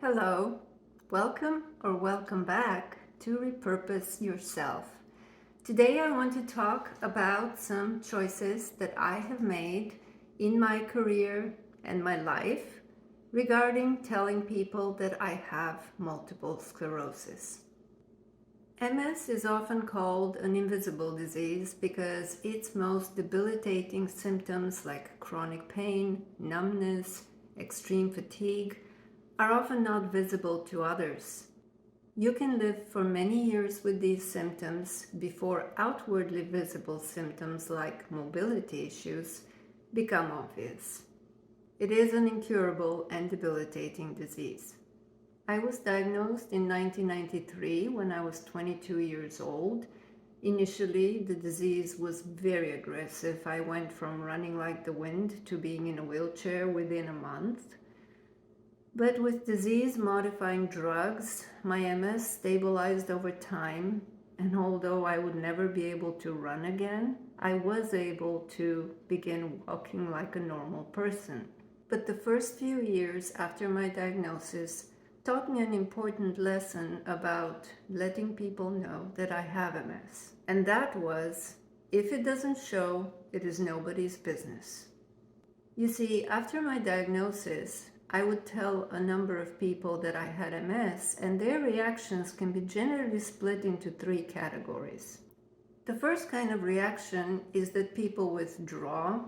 Hello, welcome back to Repurpose Yourself. Today I want to talk about some choices that I have made in my career and my life regarding telling people that I have multiple sclerosis. MS is often called an invisible disease because its most debilitating symptoms like chronic pain, numbness, extreme fatigue are often not visible to others. You can live for many years with these symptoms before outwardly visible symptoms like mobility issues become obvious. It is an incurable and debilitating disease. I was diagnosed in 1993 when I was 22 years old. Initially, the disease was very aggressive. I went from running like the wind to being in a wheelchair within a month. But with disease-modifying drugs, my MS stabilized over time, and although I would never be able to run again, I was able to begin walking like a normal person. But the first few years after my diagnosis taught me an important lesson about letting people know that I have MS. And that was, if it doesn't show, it is nobody's business. You see, after my diagnosis, I would tell a number of people that I had MS, and their reactions can be generally split into three categories. The first kind of reaction is that people withdraw,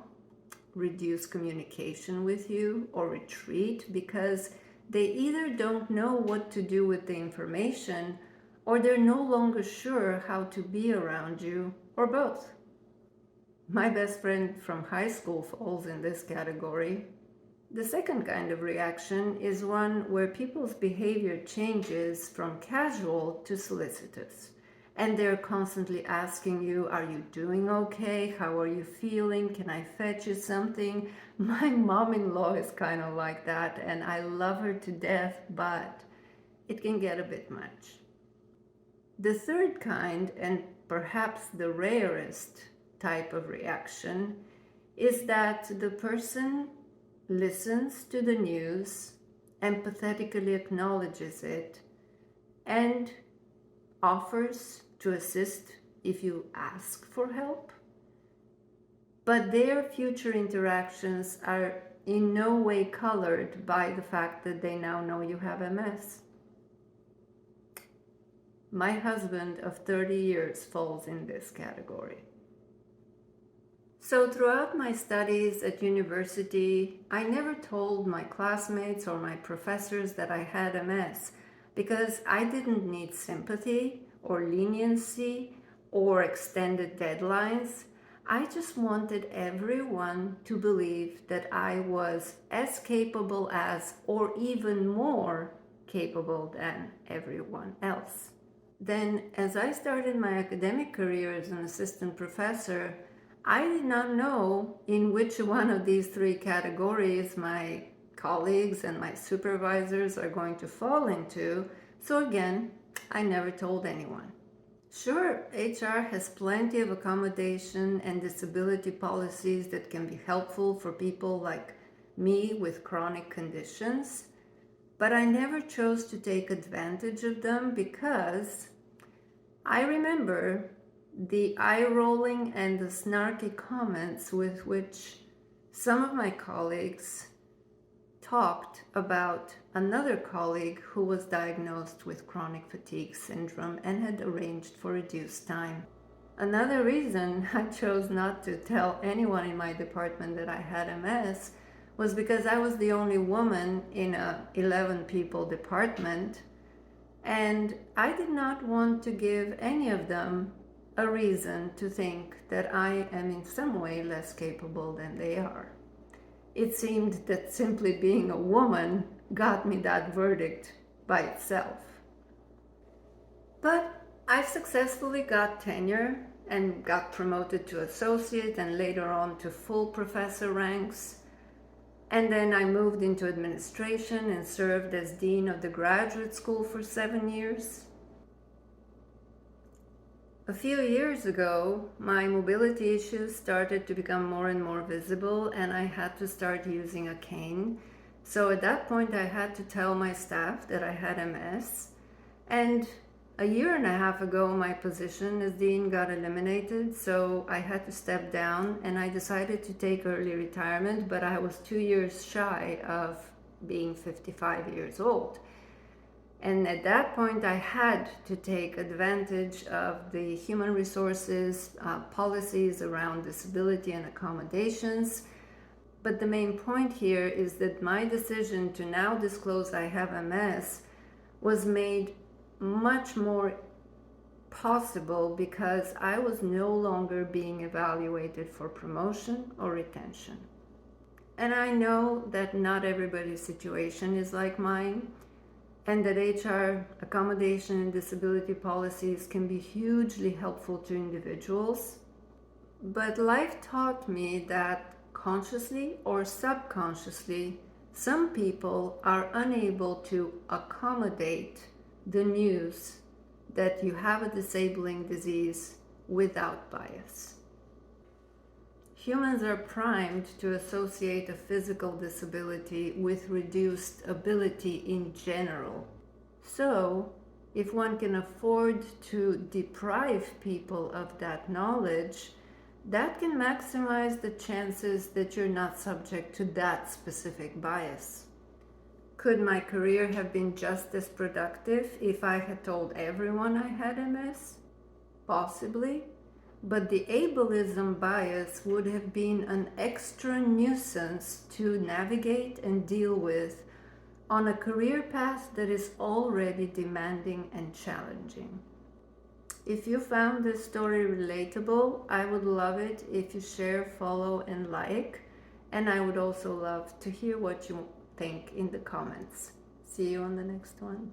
reduce communication with you, or retreat because they either don't know what to do with the information or they're no longer sure how to be around you, or both. My best friend from high school falls in this category. The second kind of reaction is one where people's behavior changes from casual to solicitous. And they're constantly asking you, are you doing okay? How are you feeling? Can I fetch you something? My mom-in-law is kind of like that, and I love her to death, but it can get a bit much. The third kind, and perhaps the rarest type of reaction, is that the person listens to the news, empathetically acknowledges it, and offers to assist if you ask for help. But their future interactions are in no way colored by the fact that they now know you have MS. My husband of 30 years falls in this category. So throughout my studies at university, I never told my classmates or my professors that I had MS because I didn't need sympathy or leniency or extended deadlines. I just wanted everyone to believe that I was as capable as, or even more capable than everyone else. Then, as I started my academic career as an assistant professor, I did not know in which one of these three categories my colleagues and my supervisors are going to fall into, so again, I never told anyone. Sure, HR has plenty of accommodation and disability policies that can be helpful for people like me with chronic conditions, but I never chose to take advantage of them because I remember the eye-rolling and the snarky comments with which some of my colleagues talked about another colleague who was diagnosed with chronic fatigue syndrome and had arranged for reduced time. Another reason I chose not to tell anyone in my department that I had MS was because I was the only woman in a 11 people department, and I did not want to give any of them a reason to think that I am in some way less capable than they are. It seemed that simply being a woman got me that verdict by itself. But I successfully got tenure and got promoted to associate and later on to full professor ranks. And then I moved into administration and served as dean of the graduate school for 7 years. A few years ago, my mobility issues started to become more and more visible, and I had to start using a cane So at that point, I had to tell my staff that I had MS. And a year and a half ago, my position as dean got eliminated, so I had to step down and I decided to take early retirement, but I was 2 years shy of being 55 years old. And at that point, I had to take advantage of the human resources policies around disability and accommodations. But the main point here is that my decision to now disclose I have MS was made much more possible because I was no longer being evaluated for promotion or retention. And I know that not everybody's situation is like mine, and that HR accommodation and disability policies can be hugely helpful to individuals. But life taught me that consciously or subconsciously, some people are unable to accommodate the news that you have a disabling disease without bias. Humans are primed to associate a physical disability with reduced ability in general. So, if one can afford to deprive people of that knowledge, that can maximize the chances that you're not subject to that specific bias. Could my career have been just as productive if I had told everyone I had MS? Possibly. But the ableism bias would have been an extra nuisance to navigate and deal with on a career path that is already demanding and challenging. If you found this story relatable, I would love it if you share, follow, and like. And I would also love to hear what you think in the comments. See you on the next one.